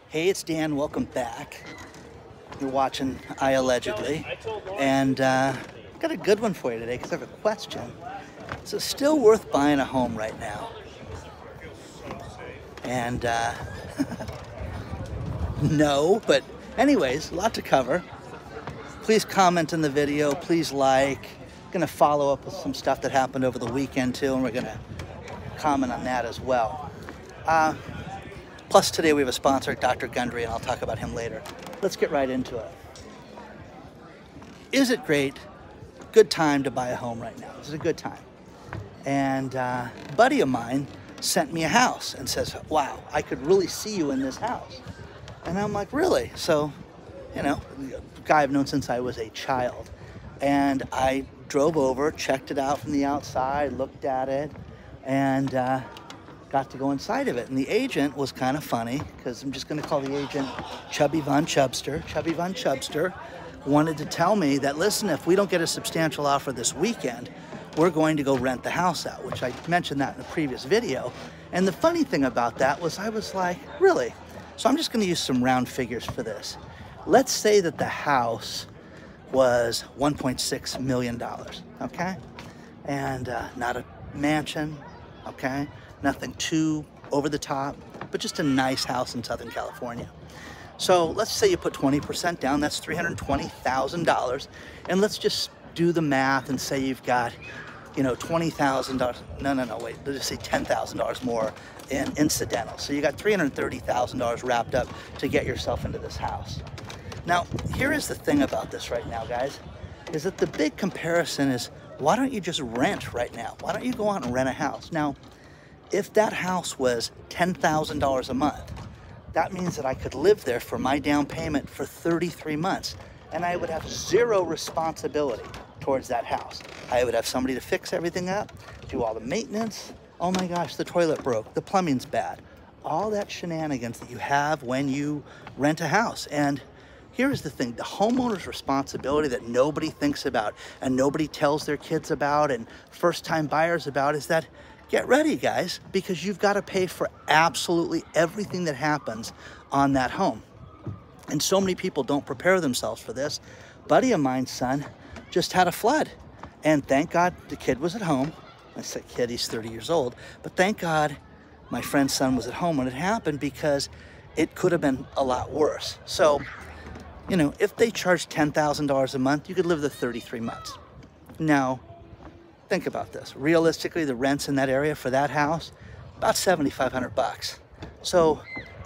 Hey, it's Dan. Welcome back. You're watching iAllegedly, and I've got a good one for you today because I have a question. Is it still worth buying a home right now? And no, but anyways, a lot to cover. Please comment in the video. Please like. I'm gonna follow up with some stuff that happened over the weekend too, and we're gonna comment on that as well. Plus today we have a sponsor, Dr. Gundry, and I'll talk about him later. Let's get right into it. Is it great? Good time to buy a home right now. This is a good time. And a buddy of mine sent me a house and says, wow, I could really see you in this house. And I'm like, really? So, you know, a guy I've known since I was a child. And I drove over, checked it out from the outside, looked at it, and got to go inside of it. And the agent was kind of funny, because I'm just going to call the agent Chubby Von Chubster. Chubby Von Chubster wanted to tell me that, listen, if we don't get a substantial offer this weekend, we're going to go rent the house out, which I mentioned that in a previous video. And the funny thing about that was I was like, really? So I'm just going to use some round figures for this. Let's say that the house was $1.6 million, okay? And not a mansion, okay? Nothing too over the top, but just a nice house in Southern California. So let's say you put 20% down, that's $320,000. And let's just do the math and say you've got, you know, $20,000. No, wait, let's just say $10,000 more in incidental. So you got $330,000 wrapped up to get yourself into this house. Now, here is the thing about this right now, guys, is that the big comparison is, why don't you just rent right now? Why don't you go out and rent a house? Now, if that house was $10,000 a month, that means that I could live there for my down payment for 33 months, and I would have zero responsibility towards that house. I would have somebody to fix everything up, do all the maintenance. Oh my gosh, the toilet broke, the plumbing's bad. All that shenanigans that you have when you rent a house. And here's the thing, the homeowner's responsibility that nobody thinks about and nobody tells their kids about and first-time buyers about is that, get ready, guys, because you've got to pay for absolutely everything that happens on that home. And so many people don't prepare themselves for this. A buddy of mine's son just had a flood. And thank God the kid was at home. I said kid, he's 30 years old. But thank God my friend's son was at home when it happened, because it could have been a lot worse. So, you know, if they charged $10,000 a month, you could live there 33 months. Now, think about this. Realistically, the rents in that area for that house, about $7,500. So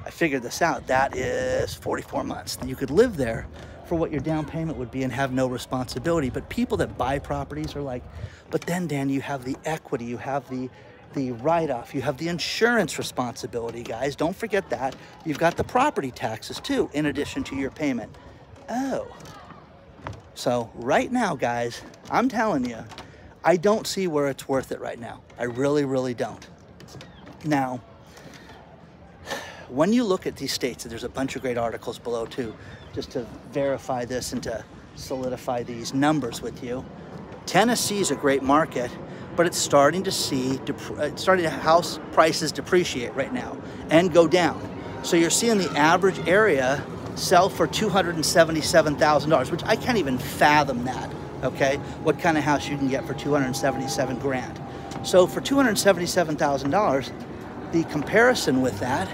I figured this out. That is 44 months. You could live there for what your down payment would be and have no responsibility. But people that buy properties are like, but then, Dan, you have the equity, you have the write-off, you have the insurance responsibility, guys. Don't forget that. You've got the property taxes too, in addition to your payment. Oh. So right now, guys, I'm telling you, I don't see where it's worth it right now. I really, really don't. Now, when you look at these states, there's a bunch of great articles below too, just to verify this and to solidify these numbers with you. Tennessee is a great market, but it's starting to house prices depreciate right now and go down. So you're seeing the average area sell for $277,000, which I can't even fathom that. Okay, what kind of house you can get for 277 grand. So for $277,000, the comparison with that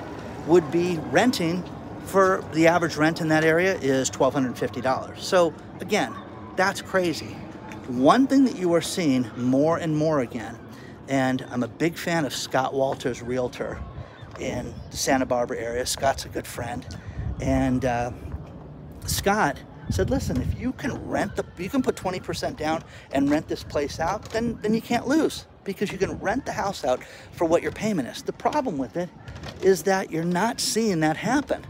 would be renting, for the average rent in that area is $1,250. So again, that's crazy. One thing that you are seeing more and more again, and I'm a big fan of Scott Walter's realtor in the Santa Barbara area. Scott's a good friend. And Scott said, listen, if you can you can put 20% down and rent this place out, then you can't lose, because you can rent the house out for what your payment is. The problem with it is that you're not seeing that happen.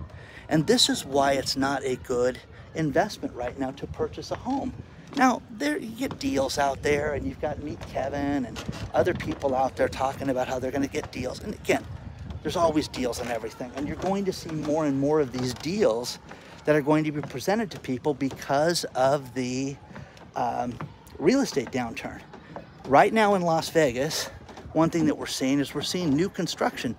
And this is why it's not a good investment right now to purchase a home. Now, you get deals out there, and you've got Meet Kevin and other people out there talking about how they're going to get deals. And again, there's always deals on everything. And you're going to see more and more of these deals that are going to be presented to people because of the real estate downturn. Right now in Las Vegas, one thing that we're seeing is new construction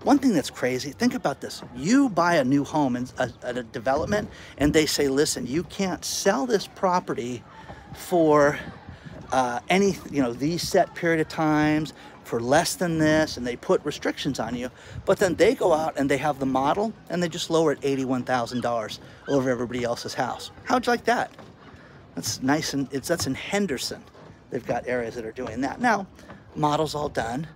One thing that's crazy, think about this. You buy a new home at a development and they say, listen, you can't sell this property for these set period of times, for less than this, and they put restrictions on you. But then they go out and they have the model and they just lower it $81,000 over everybody else's house. How'd you like that? That's nice, and that's in Henderson. They've got areas that are doing that. Now, model's all done.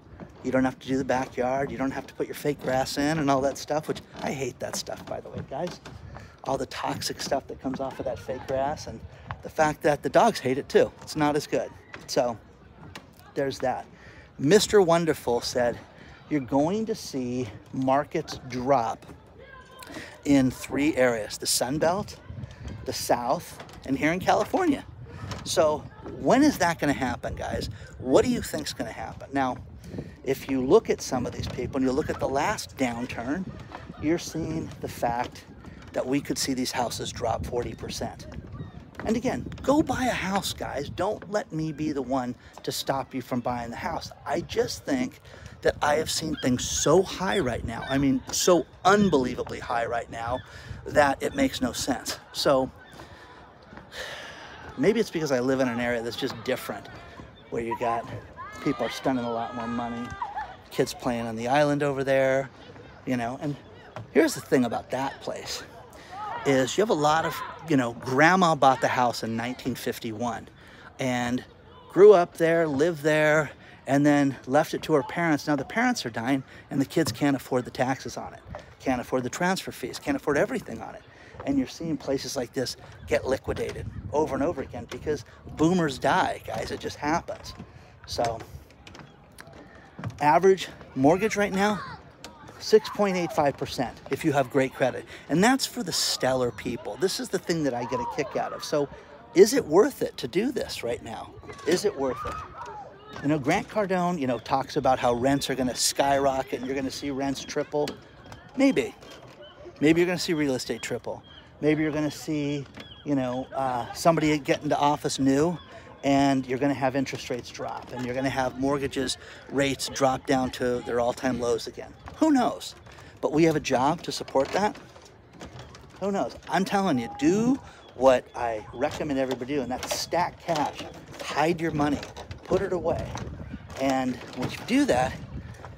You don't have to do the backyard. You don't have to put your fake grass in and all that stuff, which I hate that stuff, by the way, guys. All the toxic stuff that comes off of that fake grass, and the fact that the dogs hate it too. It's not as good. So there's that. Mr. Wonderful said, you're going to see markets drop in 3 areas: the Sun Belt, the South, and here in California. So when is that going to happen, guys? What do you think is going to happen? Now, if you look at some of these people and you look at the last downturn, you're seeing the fact that we could see these houses drop 40%. And again, go buy a house, guys. Don't let me be the one to stop you from buying the house. I just think that I have seen things so high right now. I mean, so unbelievably high right now that it makes no sense. So maybe it's because I live in an area that's just different, where you got people are spending a lot more money, kids playing on the island over there, and here's the thing about that place is you have a lot of, grandma bought the house in 1951 and grew up there, lived there, and then left it to her parents. Now the parents are dying and the kids can't afford the taxes on it, can't afford the transfer fees, can't afford everything on it. And you're seeing places like this get liquidated over and over again because boomers die, guys. It just happens. So average mortgage right now, 6.85% if you have great credit. And that's for the stellar people. This is the thing that I get a kick out of. So is it worth it to do this right now? Is it worth it? Grant Cardone, talks about how rents are going to skyrocket and you're going to see rents triple. Maybe. Maybe you're going to see real estate triple. Maybe you're going to see, somebody get into office new, and you're going to have interest rates drop, and you're going to have mortgages rates drop down to their all-time lows again. Who knows? But we have a job to support that. Who knows? I'm telling you, do what I recommend everybody do, and that's stack cash. Hide your money. Put it away. And once you do that,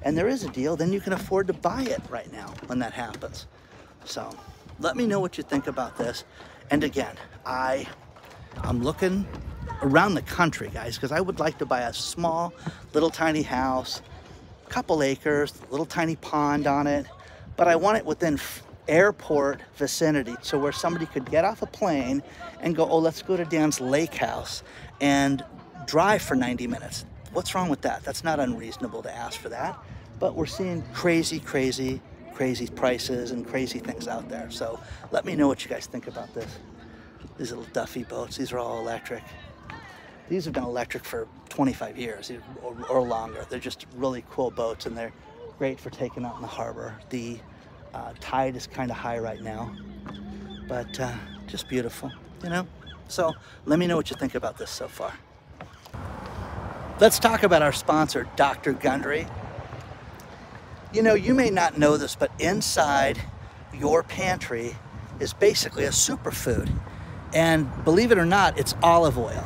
and there is a deal, then you can afford to buy it right now when that happens. So let me know what you think about this. And again, I'm looking around the country, guys, because I would like to buy a small, little tiny house, couple acres, little tiny pond on it, but I want it within airport vicinity, so where somebody could get off a plane and go, oh, let's go to Dan's lake house and drive for 90 minutes. What's wrong with that? That's not unreasonable to ask for that, but we're seeing crazy prices and crazy things out there. So let me know what you guys think about this. These little Duffy boats, these are all electric. These have been electric for 25 years or longer. They're just really cool boats, and they're great for taking out in the harbor. The tide is kind of high right now, but just beautiful, So let me know what you think about this so far. Let's talk about our sponsor, Dr. Gundry. You may not know this, but inside your pantry is basically a superfood. And believe it or not, it's olive oil.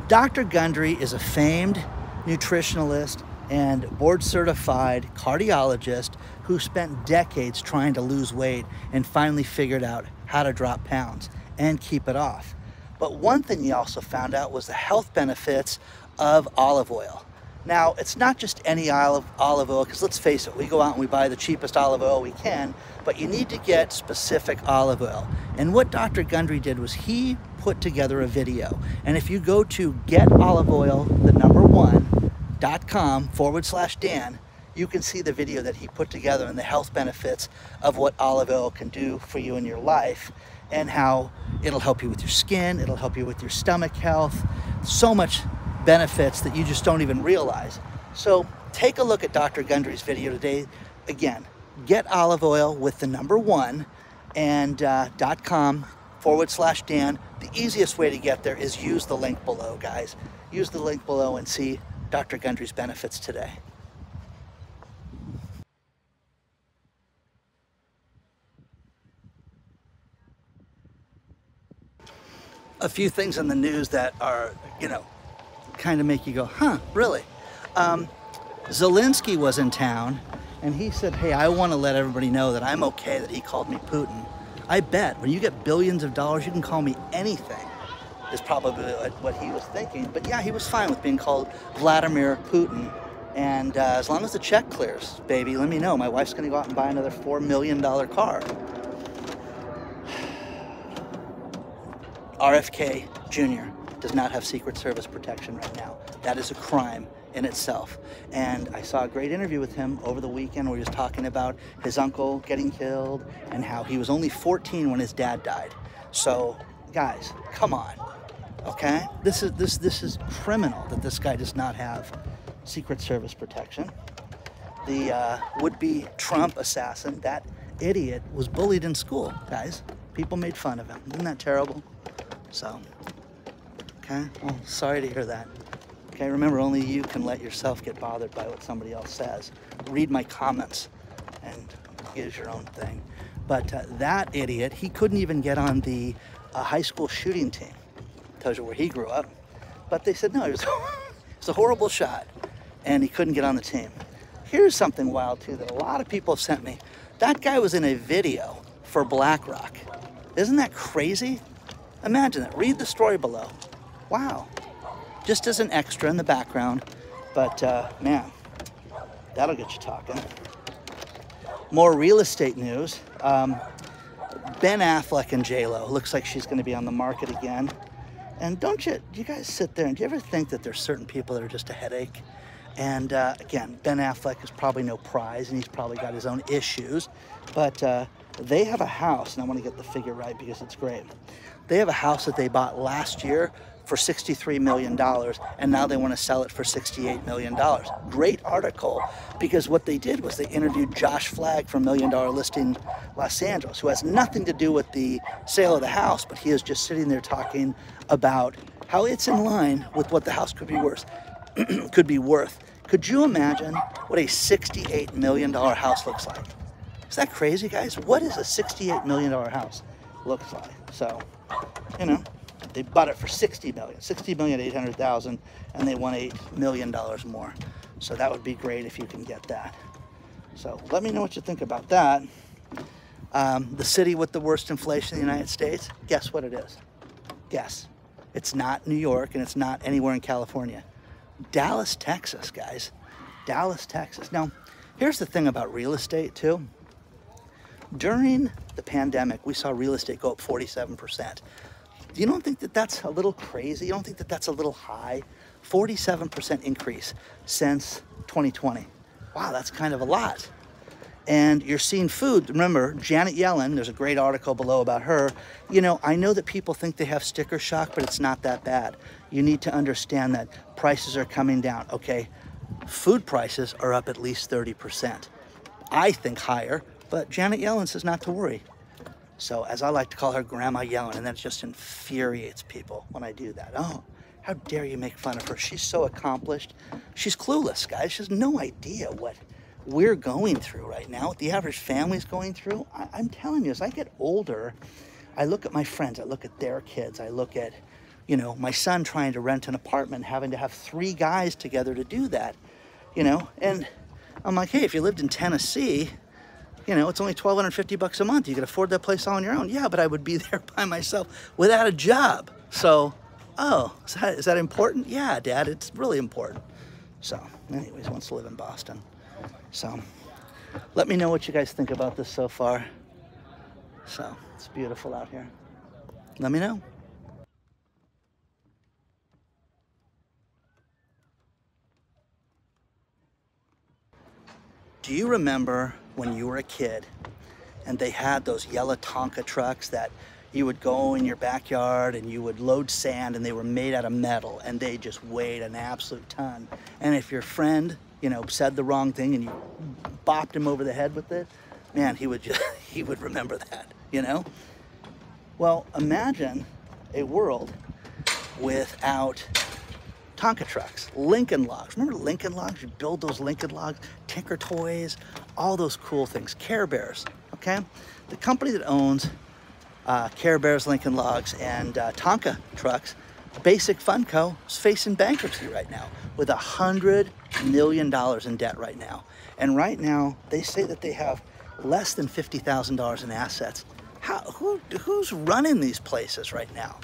Dr. Gundry is a famed nutritionalist and board-certified cardiologist who spent decades trying to lose weight and finally figured out how to drop pounds and keep it off. But one thing he also found out was the health benefits of olive oil. Now, it's not just any olive oil, because let's face it, we go out and we buy the cheapest olive oil we can, but you need to get specific olive oil. And what Dr. Gundry did was he put together a video. And if you go to getoliveoil.com/Dan, you can see the video that he put together and the health benefits of what olive oil can do for you in your life, and how it'll help you with your skin, it'll help you with your stomach health, so much benefits that you just don't even realize. So take a look at Dr. Gundry's video today. Again, get olive oil with the #1 and .com/Dan. The easiest way to get there is use the link below, guys. Use the link below and see Dr. Gundry's benefits today. a few things in the news that are, you know, kind of make you go, huh, really? Zelensky was in town, and he said, hey, I want to let everybody know that I'm okay that he called me Putin. I bet when you get billions of dollars, you can call me anything, is probably what he was thinking. But yeah, he was fine with being called Vladimir Putin. And as long as the check clears, baby, let me know. My wife's going to go out and buy another $4 million car. RFK Jr. does not have Secret Service protection right now. That is a crime in itself. And I saw a great interview with him over the weekend where he was talking about his uncle getting killed and how he was only 14 when his dad died. So, guys, come on, okay? This is criminal that this guy does not have Secret Service protection. The would-be Trump assassin, that idiot, was bullied in school, guys. People made fun of him. Isn't that terrible? So, okay, well, sorry to hear that. Okay, remember, only you can let yourself get bothered by what somebody else says. Read my comments and use your own thing. But that idiot, he couldn't even get on the high school shooting team. Tells you where he grew up. But they said, no, it was a horrible shot, and he couldn't get on the team. Here's something wild, too, that a lot of people have sent me. That guy was in a video for BlackRock. Isn't that crazy? Imagine that. Read the story below. Wow. Just as an extra in the background, but man, that'll get you talking. More real estate news. Ben Affleck and J-Lo. Looks like she's going to be on the market again. And do you guys sit there and do you ever think that there's certain people that are just a headache? And again, Ben Affleck is probably no prize, and he's probably got his own issues. But they have a house, and I want to get the figure right because it's great. They have a house that they bought last year for $63 million, and now they want to sell it for $68 million. Great article, because what they did was they interviewed Josh Flagg from $1 Million Listing Los Angeles, who has nothing to do with the sale of the house, but he is just sitting there talking about how it's in line with what the house could be worth. Could you imagine what a $68 million house looks like? Is that crazy, guys? What does a $68 million house looks like? So, you know, they bought it for $60,800,000, and they won $8 million more. So that would be great if you can get that. So let me know what you think about that. The city with the worst inflation in the United States, guess what it is? Guess. It's not New York, and it's not anywhere in California. Dallas, Texas, guys. Dallas, Texas. Now, here's the thing about real estate, too. During the pandemic, we saw real estate go up 47%. You don't think that that's a little crazy? You don't think that that's a little high? 47% increase since 2020. Wow, that's kind of a lot. And you're seeing food. Remember, Janet Yellen, there's a great article below about her. You know, I know that people think they have sticker shock, but it's not that bad. You need to understand that prices are coming down, okay? Food prices are up at least 30%. I think higher, but Janet Yellen says not to worry. So, as I like to call her, Grandma Yellen, and that just infuriates people when I do that. Oh, how dare you make fun of her? She's so accomplished. She's clueless, guys. She has no idea what we're going through right now, what the average family's going through. I'm telling you, as I get older, I look at my friends, I look at their kids, I look at, you know, my son trying to rent an apartment, having to have 3 guys together to do that, you know, and I'm like, hey, if you lived in Tennessee, you know, it's only $1,250 a month. You could afford that place all on your own. Yeah, but I would be there by myself without a job. So, oh, is that important? Yeah, Dad, it's really important. So, anyways, wants to live in Boston. So, let me know what you guys think about this so far. So, it's beautiful out here. Let me know. Do you remember when you were a kid and they had those yellow Tonka trucks that you would go in your backyard and you would load sand, and they were made out of metal and they just weighed an absolute ton? And if your friend, you know, said the wrong thing and you bopped him over the head with it, man, he would remember that, you know? Well, imagine a world without Tonka trucks, Lincoln Logs. Remember Lincoln Logs? You build those Lincoln Logs, Tinker Toys, all those cool things, Care Bears, okay? The company that owns Care Bears, Lincoln Logs, and Tonka trucks, Basic Funco is facing bankruptcy right now with $100 million in debt right now. And right now, they say that they have less than $50,000 in assets. Who's running these places right now?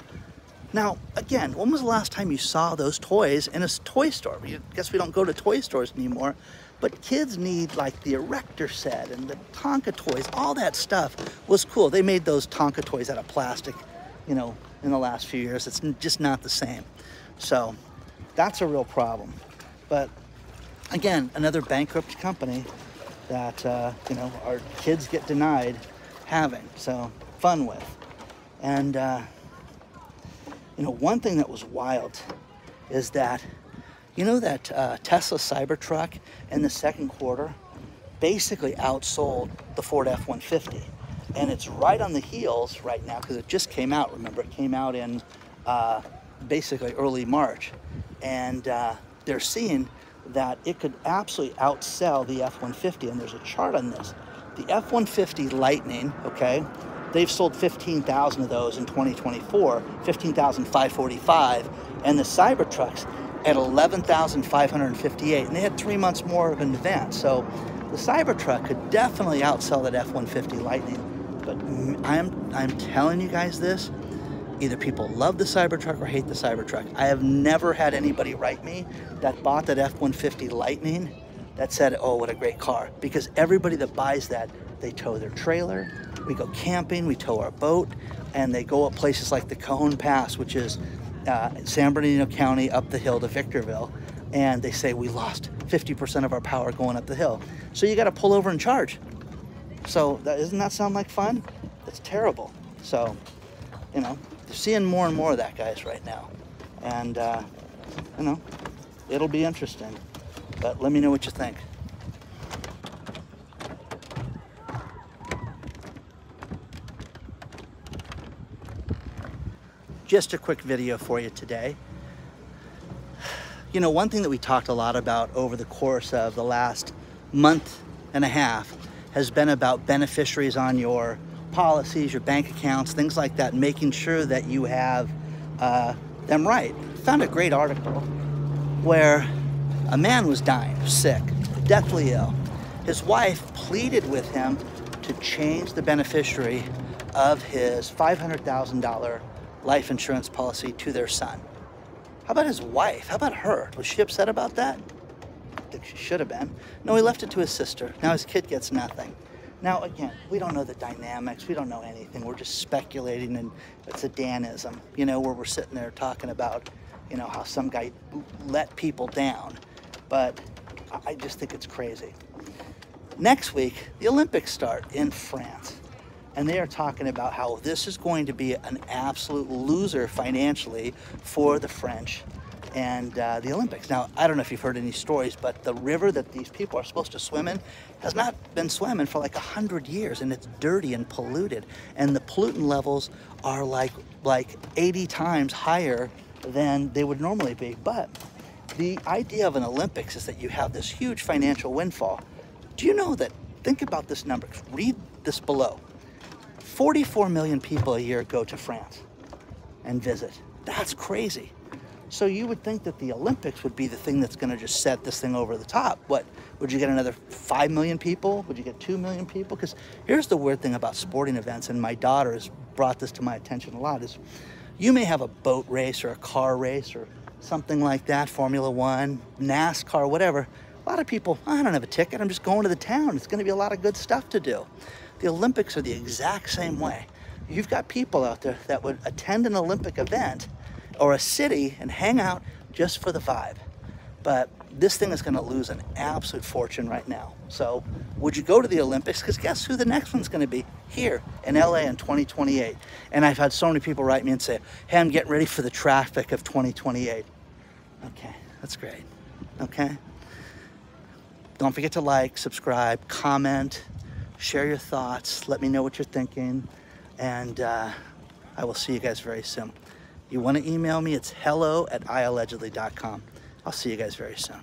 Now, again, when was the last time you saw those toys in a toy store? I guess we don't go to toy stores anymore, but kids need like the Erector set and the Tonka toys. All that stuff was cool. They made those Tonka toys out of plastic, you know, in the last few years. It's just not the same. So that's a real problem. But again, another bankrupt company that, you know, our kids get denied having, so fun with. And, you know, one thing that was wild is that, you know, that Tesla Cybertruck in the second quarter basically outsold the Ford F-150. And it's right on the heels right now because it just came out. Remember, it came out in basically early March. And they're seeing that it could absolutely outsell the F-150. And there's a chart on this. The F-150 Lightning, okay, they've sold 15,000 of those in 2024, 15,545. And the Cybertrucks at 11,558. And they had 3 months more of an advance. So the Cybertruck could definitely outsell that F-150 Lightning. But I'm telling you guys this, either people love the Cybertruck or hate the Cybertruck. I have never had anybody write me that bought that F-150 Lightning that said, oh, what a great car. Because everybody that buys that, they tow their trailer, we go camping, we tow our boat, and they go up places like the Cajon Pass, which is San Bernardino County up the hill to Victorville, and they say we lost 50% of our power going up the hill. So you got to pull over and charge. So doesn't that sound like fun? That's terrible. So, you know, they're seeing more and more of that, guys, right now. And, you know, it'll be interesting. But let me know what you think. Just a quick video for you today. You know, one thing that we talked a lot about over the course of the last month and a half has been about beneficiaries on your policies, your bank accounts, things like that, making sure that you have them right. I found a great article where a man was dying, sick, deathly ill. His wife pleaded with him to change the beneficiary of his $500,000 life insurance policy to their son. How about his wife? How about her? Was she upset about that? I think she should have been. No, he left it to his sister. Now his kid gets nothing. Now, again, we don't know the dynamics. We don't know anything. We're just speculating, and it's a Danism, you know, where we're sitting there talking about, you know, how some guy let people down. But I just think it's crazy. Next week, the Olympics start in France. And they are talking about how this is going to be an absolute loser financially for the French and the Olympics. Now, I don't know if you've heard any stories, but the river that these people are supposed to swim in has not been swimming for like 100 years, and it's dirty and polluted. And the pollutant levels are like 80 times higher than they would normally be. But the idea of an Olympics is that you have this huge financial windfall. Do you know that, think about this number, read this below. 44 million people a year go to France and visit. That's crazy. So you would think that the Olympics would be the thing that's going to just set this thing over the top. What, would you get another 5 million people? Would you get 2 million people? Because here's the weird thing about sporting events, and my daughter has brought this to my attention a lot, is you may have a boat race or a car race or something like that, Formula One, NASCAR, whatever. A lot of people, I don't have a ticket, I'm just going to the town. It's going to be a lot of good stuff to do. The Olympics are the exact same way. You've got people out there that would attend an Olympic event or a city and hang out just for the vibe. But this thing is going to lose an absolute fortune right now. So would you go to the Olympics? Because guess who the next one's going to be? Here in LA in 2028. And I've had so many people write me and say, hey, I'm getting ready for the traffic of 2028. Okay, that's great. Okay. Don't forget to like, subscribe, comment, share your thoughts. Let me know what you're thinking. And I will see you guys very soon. You want to email me, it's hello@iallegedly.com. I'll see you guys very soon.